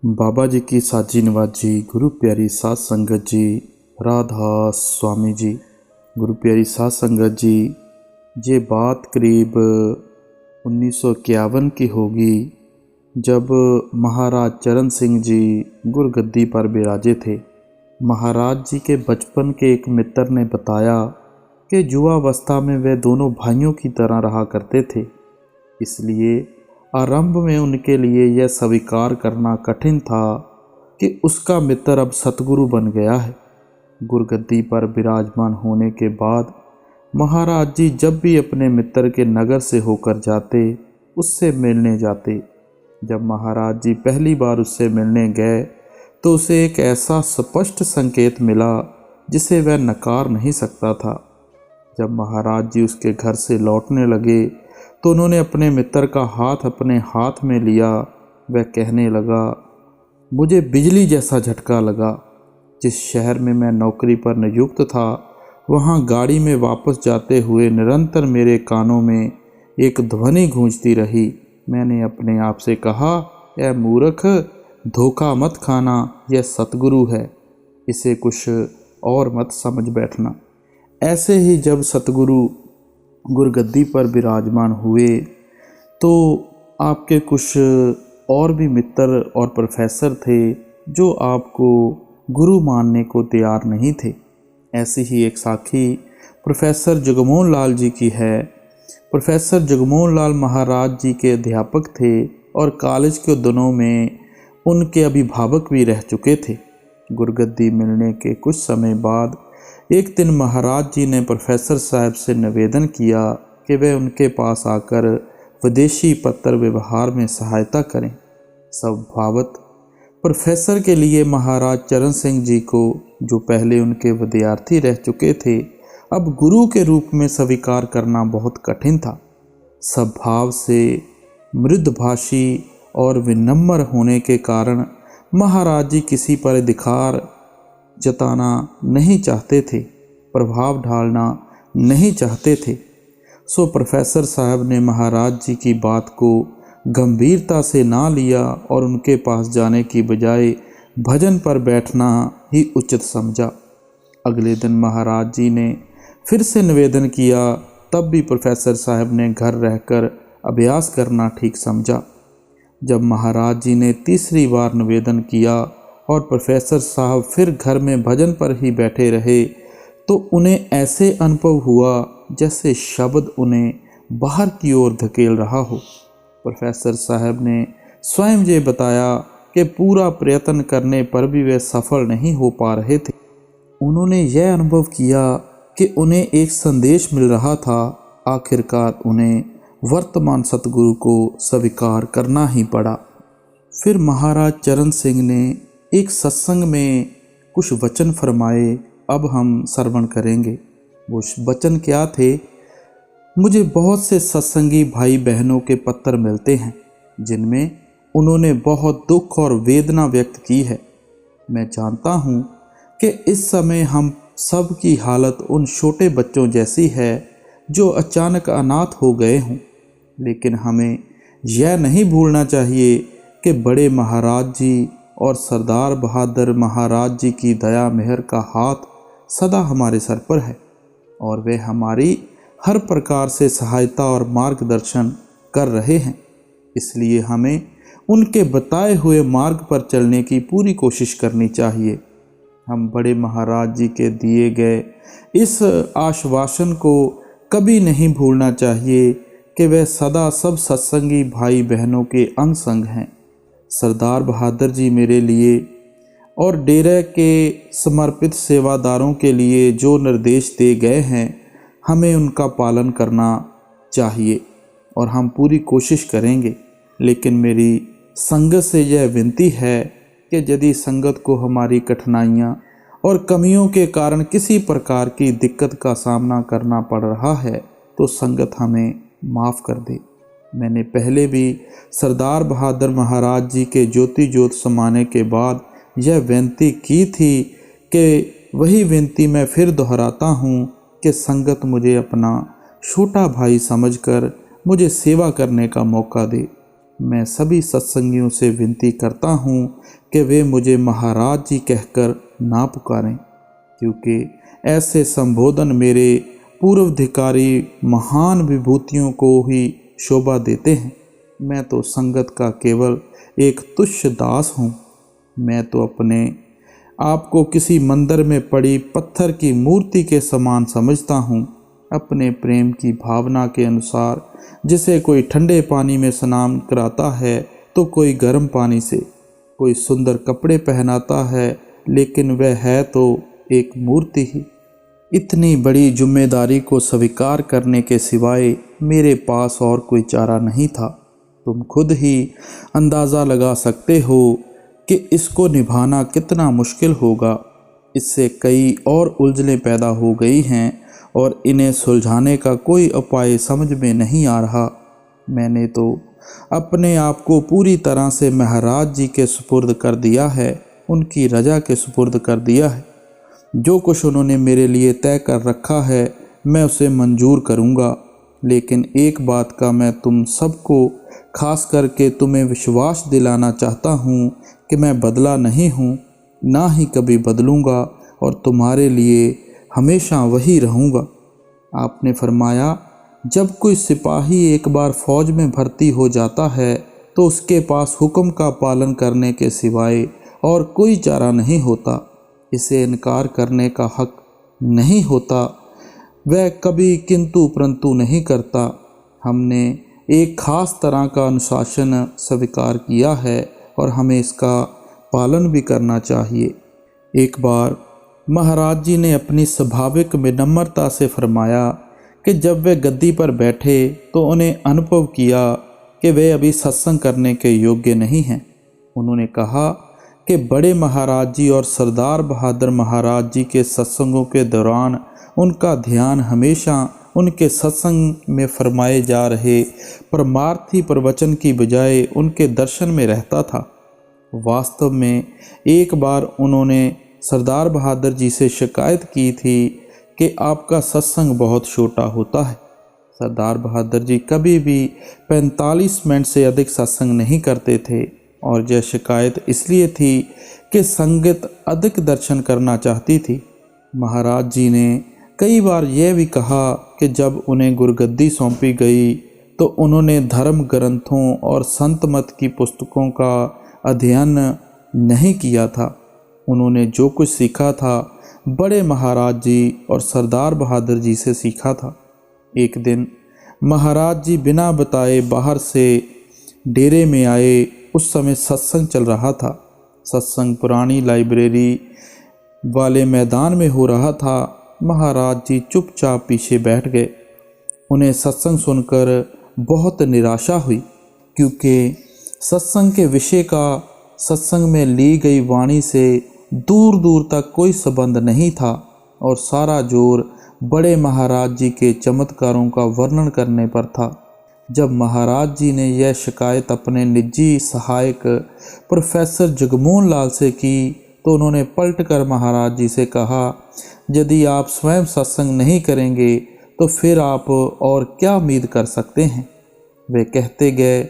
बाबा जी की साजी नवाजी, गुरु प्यारी साध संगत जी, राधा स्वामी जी। गुरु प्यारी साध संगत जी, ये बात करीब 1951 की होगी, जब महाराज चरण सिंह जी गुरगद्दी पर विराजे थे। महाराज जी के बचपन के एक मित्र ने बताया कि युवावस्था में वे दोनों भाइयों की तरह रहा करते थे, इसलिए आरंभ में उनके लिए यह स्वीकार करना कठिन था कि उसका मित्र अब सतगुरु बन गया है। गुरगद्दी पर विराजमान होने के बाद महाराज जी जब भी अपने मित्र के नगर से होकर जाते, उससे मिलने जाते। जब महाराज जी पहली बार उससे मिलने गए तो उसे एक ऐसा स्पष्ट संकेत मिला जिसे वह नकार नहीं सकता था। जब महाराज जी उसके घर से लौटने लगे तो उन्होंने अपने मित्र का हाथ अपने हाथ में लिया। वह कहने लगा, मुझे बिजली जैसा झटका लगा। जिस शहर में मैं नौकरी पर नियुक्त था, वहाँ गाड़ी में वापस जाते हुए निरंतर मेरे कानों में एक ध्वनि गूंजती रही। मैंने अपने आप से कहा, ऐ मूर्ख, धोखा मत खाना, यह सतगुरु है, इसे कुछ और मत समझ बैठना। ऐसे ही जब सतगुरु गुरगद्दी पर विराजमान हुए तो आपके कुछ और भी मित्र और प्रोफेसर थे जो आपको गुरु मानने को तैयार नहीं थे। ऐसी ही एक साखी प्रोफेसर जगमोहन लाल जी की है। प्रोफेसर जगमोहन लाल महाराज जी के अध्यापक थे और कॉलेज के दिनों में उनके अभिभावक भी रह चुके थे। गुरगद्दी मिलने के कुछ समय बाद एक दिन महाराज जी ने प्रोफेसर साहब से निवेदन किया कि वे उनके पास आकर विदेशी पत्र व्यवहार में सहायता करें। स्वभावत प्रोफेसर के लिए महाराज चरण सिंह जी को, जो पहले उनके विद्यार्थी रह चुके थे, अब गुरु के रूप में स्वीकार करना बहुत कठिन था। स्वभाव से मृदुभाषी और विनम्र होने के कारण महाराज जी किसी पर अधिकार जताना नहीं चाहते थे, प्रभाव डालना नहीं चाहते थे। सो प्रोफेसर साहब ने महाराज जी की बात को गंभीरता से ना लिया और उनके पास जाने की बजाय भजन पर बैठना ही उचित समझा। अगले दिन महाराज जी ने फिर से निवेदन किया, तब भी प्रोफेसर साहब ने घर रहकर अभ्यास करना ठीक समझा। जब महाराज जी ने तीसरी बार निवेदन किया और प्रोफेसर साहब फिर घर में भजन पर ही बैठे रहे तो उन्हें ऐसे अनुभव हुआ जैसे शब्द उन्हें बाहर की ओर धकेल रहा हो। प्रोफेसर साहब ने स्वयं ये बताया कि पूरा प्रयत्न करने पर भी वे सफल नहीं हो पा रहे थे। उन्होंने यह अनुभव किया कि उन्हें एक संदेश मिल रहा था। आखिरकार उन्हें वर्तमान सतगुरु को स्वीकार करना ही पड़ा। फिर महाराज चरण सिंह ने एक सत्संग में कुछ वचन फरमाए, अब हम श्रवण करेंगे। वो वचन क्या थे? मुझे बहुत से सत्संगी भाई बहनों के पत्र मिलते हैं जिनमें उन्होंने बहुत दुख और वेदना व्यक्त की है। मैं जानता हूँ कि इस समय हम सब की हालत उन छोटे बच्चों जैसी है जो अचानक अनाथ हो गए हों, लेकिन हमें यह नहीं भूलना चाहिए कि बड़े महाराज जी और सरदार बहादुर महाराज जी की दया मेहर का हाथ सदा हमारे सर पर है और वे हमारी हर प्रकार से सहायता और मार्गदर्शन कर रहे हैं। इसलिए हमें उनके बताए हुए मार्ग पर चलने की पूरी कोशिश करनी चाहिए। हम बड़े महाराज जी के दिए गए इस आश्वासन को कभी नहीं भूलना चाहिए कि वे सदा सब सत्संगी भाई बहनों के अंग संग हैं। सरदार बहादुर जी मेरे लिए और डेरे के समर्पित सेवादारों के लिए जो निर्देश दे गए हैं, हमें उनका पालन करना चाहिए और हम पूरी कोशिश करेंगे। लेकिन मेरी संगत से यह विनती है कि यदि संगत को हमारी कठिनाइयाँ और कमियों के कारण किसी प्रकार की दिक्कत का सामना करना पड़ रहा है तो संगत हमें माफ़ कर दे। मैंने पहले भी सरदार बहादुर महाराज जी के ज्योति ज्योत समाने के बाद यह विनती की थी कि वही विनती मैं फिर दोहराता हूँ कि संगत मुझे अपना छोटा भाई समझकर मुझे सेवा करने का मौका दे। मैं सभी सत्संगियों से विनती करता हूँ कि वे मुझे महाराज जी कहकर ना पुकारें, क्योंकि ऐसे संबोधन मेरे पूर्वाधिकारी महान विभूतियों को ही शोभा देते हैं। मैं तो संगत का केवल एक तुच्छ दास हूँ। मैं तो अपने आप को किसी मंदिर में पड़ी पत्थर की मूर्ति के समान समझता हूँ। अपने प्रेम की भावना के अनुसार जिसे कोई ठंडे पानी में स्नान कराता है तो कोई गर्म पानी से, कोई सुंदर कपड़े पहनाता है, लेकिन वह है तो एक मूर्ति ही। इतनी बड़ी जिम्मेदारी को स्वीकार करने के सिवाय मेरे पास और कोई चारा नहीं था। तुम खुद ही अंदाज़ा लगा सकते हो कि इसको निभाना कितना मुश्किल होगा। इससे कई और उलझनें पैदा हो गई हैं और इन्हें सुलझाने का कोई उपाय समझ में नहीं आ रहा। मैंने तो अपने आप को पूरी तरह से महाराज जी के सुपुर्द कर दिया है, उनकी रजा के सुपुर्द कर दिया है। जो कुछ उन्होंने मेरे लिए तय कर रखा है मैं उसे मंजूर करूँगा। लेकिन एक बात का मैं तुम सबको, खास करके तुम्हें विश्वास दिलाना चाहता हूँ कि मैं बदला नहीं हूँ, ना ही कभी बदलूँगा और तुम्हारे लिए हमेशा वही रहूँगा। आपने फरमाया, जब कोई सिपाही एक बार फौज में भर्ती हो जाता है तो उसके पास हुक्म का पालन करने के सिवाय और कोई चारा नहीं होता। इसे इनकार करने का हक नहीं होता। वह कभी किंतु परंतु नहीं करता। हमने एक खास तरह का अनुशासन स्वीकार किया है और हमें इसका पालन भी करना चाहिए। एक बार महाराज जी ने अपनी स्वाभाविक विनम्रता से फरमाया कि जब वे गद्दी पर बैठे तो उन्हें अनुभव किया कि वे अभी सत्संग करने के योग्य नहीं हैं। उन्होंने कहा कि बड़े महाराज जी और सरदार बहादुर महाराज जी के सत्संगों के दौरान उनका ध्यान हमेशा उनके सत्संग में फरमाए जा रहे परमार्थी प्रवचन की बजाय उनके दर्शन में रहता था। वास्तव में एक बार उन्होंने सरदार बहादुर जी से शिकायत की थी कि आपका सत्संग बहुत छोटा होता है। सरदार बहादुर जी कभी भी 45 मिनट से अधिक सत्संग नहीं करते थे और यह शिकायत इसलिए थी कि संगत अधिक दर्शन करना चाहती थी। महाराज जी ने कई बार यह भी कहा कि जब उन्हें गुरगद्दी सौंपी गई तो उन्होंने धर्म ग्रंथों और संत मत की पुस्तकों का अध्ययन नहीं किया था। उन्होंने जो कुछ सीखा था बड़े महाराज जी और सरदार बहादुर जी से सीखा था। एक दिन महाराज जी बिना बताए बाहर से डेरे में आए। उस समय सत्संग चल रहा था। सत्संग पुरानी लाइब्रेरी वाले मैदान में हो रहा था। महाराज जी चुपचाप पीछे बैठ गए। उन्हें सत्संग सुनकर बहुत निराशा हुई, क्योंकि सत्संग के विषय का सत्संग में ली गई वाणी से दूर दूर तक कोई संबंध नहीं था और सारा जोर बड़े महाराज जी के चमत्कारों का वर्णन करने पर था। जब महाराज जी ने यह शिकायत अपने निजी सहायक प्रोफेसर जगमोहन लाल से की तो उन्होंने पलटकर महाराज जी से कहा, यदि आप स्वयं सत्संग नहीं करेंगे तो फिर आप और क्या उम्मीद कर सकते हैं। वे कहते गए,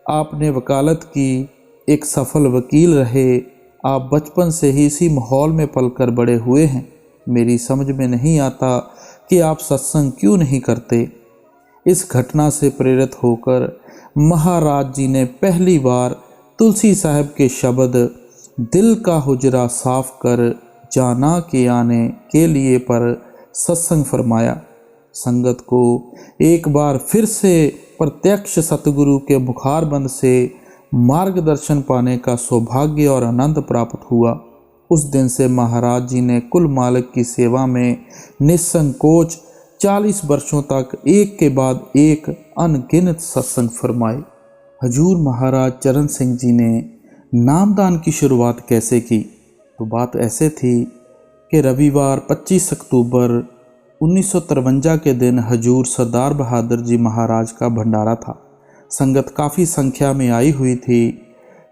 आपने वकालत की, एक सफल वकील रहे, आप बचपन से ही इसी माहौल में पलकर बड़े हुए हैं। मेरी समझ में नहीं आता कि आप सत्संग क्यों नहीं करते। इस घटना से प्रेरित होकर महाराज जी ने पहली बार तुलसी साहब के शब्द दिल का हुजरा साफ कर जाना के आने के लिए पर सत्संग फरमाया। संगत को एक बार फिर से प्रत्यक्ष सतगुरु के मुखारबंद से मार्गदर्शन पाने का सौभाग्य और आनंद प्राप्त हुआ। उस दिन से महाराज जी ने कुल मालिक की सेवा में निसंकोच 40 वर्षों तक एक के बाद एक अनगिनत सत्संग फरमाए। हजूर महाराज चरण सिंह जी ने नामदान की शुरुआत कैसे की? तो बात ऐसे थी कि रविवार 25 अक्टूबर 1953 के दिन हजूर सरदार बहादुर जी महाराज का भंडारा था। संगत काफ़ी संख्या में आई हुई थी।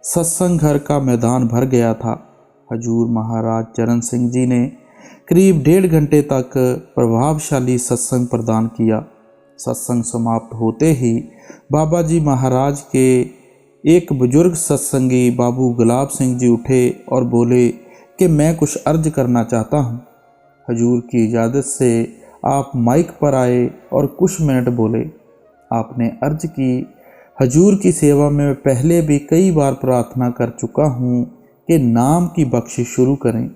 सत्संग घर का मैदान भर गया था। हजूर महाराज चरण सिंह जी ने करीब 1.5 घंटे तक प्रभावशाली सत्संग प्रदान किया। सत्संग समाप्त होते ही बाबा जी महाराज के एक बुजुर्ग सत्संगी बाबू गुलाब सिंह जी उठे और बोले कि मैं कुछ अर्ज करना चाहता हूँ। हजूर की इजाज़त से आप माइक पर आए और कुछ मिनट बोले। आपने अर्ज की, हजूर की सेवा में मैं पहले भी कई बार प्रार्थना कर चुका हूँ कि नाम की बख्शिश शुरू करें।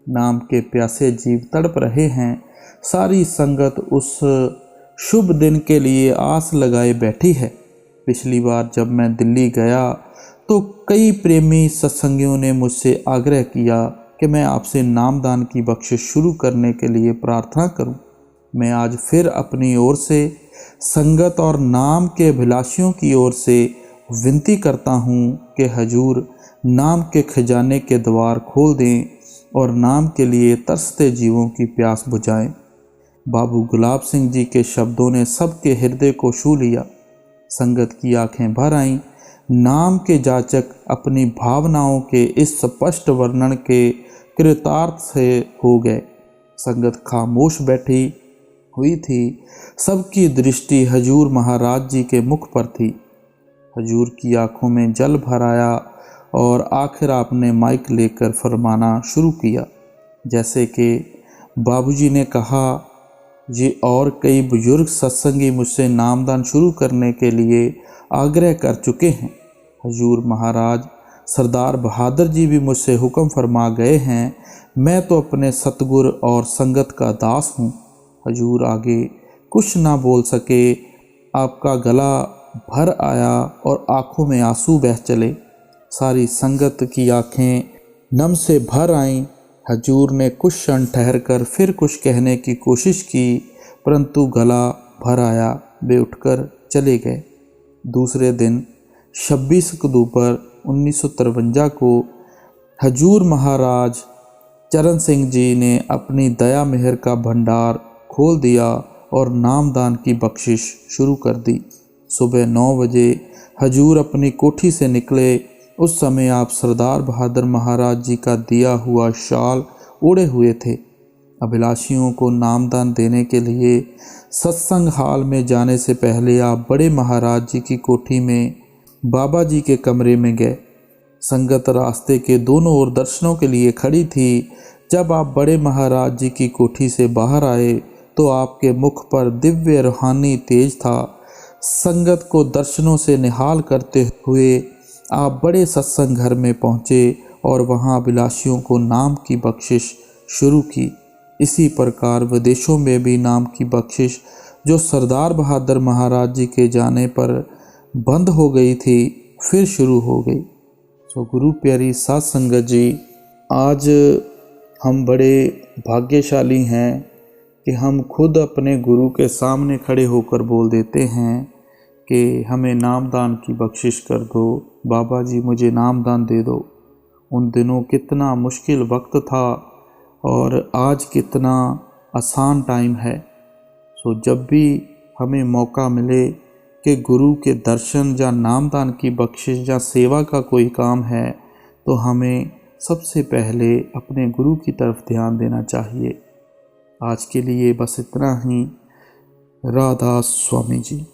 नाम के प्यासे जीव तड़प रहे हैं। सारी संगत उस शुभ दिन के लिए आस लगाए बैठी है। पिछली बार जब मैं दिल्ली गया तो कई प्रेमी सत्संगियों ने मुझसे आग्रह किया कि मैं आपसे नामदान की बख्शिश शुरू करने के लिए प्रार्थना करूं। मैं आज फिर अपनी ओर से संगत और नाम के अभिलाषियों की ओर से विनती करता हूं कि हजूर नाम के खजाने के द्वार खोल दें और नाम के लिए तरसते जीवों की प्यास बुझाएं। बाबू गुलाब सिंह जी के शब्दों ने सबके हृदय को छू लिया। संगत की आंखें भर आईं। नाम के जाचक अपनी भावनाओं के इस स्पष्ट वर्णन के कृतार्थ से हो गए। संगत खामोश बैठी हुई थी। सबकी दृष्टि हजूर महाराज जी के मुख पर थी। हजूर की आंखों में जल भर आया और आखिर आपने माइक लेकर फरमाना शुरू किया। जैसे कि बाबूजी ने कहा, ये और कई बुजुर्ग सत्संगी मुझसे नामदान शुरू करने के लिए आग्रह कर चुके हैं। हजूर महाराज सरदार बहादुर जी भी मुझसे हुक्म फरमा गए हैं। मैं तो अपने सतगुर और संगत का दास हूँ। हजूर आगे कुछ ना बोल सके। आपका गला भर आया और आंखों में आंसू बह चले। सारी संगत की आंखें नम से भर आईं। हजूर ने कुछ क्षण ठहर कर फिर कुछ कहने की कोशिश की, परंतु गला भर आया। वे उठकर चले गए। दूसरे दिन 26 अक्टूबर 1953 को हजूर महाराज चरण सिंह जी ने अपनी दया मेहर का भंडार खोल दिया और नामदान की बख्शिश शुरू कर दी। सुबह 9 बजे हजूर अपनी कोठी से निकले। उस समय आप सरदार बहादुर महाराज जी का दिया हुआ शाल ओढ़े हुए थे। अभिलाषियों को नामदान देने के लिए सत्संग हाल में जाने से पहले आप बड़े महाराज जी की कोठी में बाबा जी के कमरे में गए। संगत रास्ते के दोनों ओर दर्शनों के लिए खड़ी थी। जब आप बड़े महाराज जी की कोठी से बाहर आए तो आपके मुख पर दिव्य रूहानी तेज था। संगत को दर्शनों से निहाल करते हुए आप बड़े सत्संग घर में पहुँचे और वहाँ अभिलाषियों को नाम की बख्शिश शुरू की। इसी प्रकार विदेशों में भी नाम की बख्शिश, जो सरदार बहादुर महाराज जी के जाने पर बंद हो गई थी, फिर शुरू हो गई। सो गुरु प्यारी साध संगत जी, आज हम बड़े भाग्यशाली हैं कि हम खुद अपने गुरु के सामने खड़े होकर बोल देते हैं कि हमें नामदान की बख्शिश कर दो, बाबा जी मुझे नामदान दे दो। उन दिनों कितना मुश्किल वक्त था और आज कितना आसान टाइम है। सो जब भी हमें मौका मिले कि गुरु के दर्शन या नामदान की बख्शिश या सेवा का कोई काम है, तो हमें सबसे पहले अपने गुरु की तरफ ध्यान देना चाहिए। आज के लिए बस इतना ही। राधा स्वामी जी।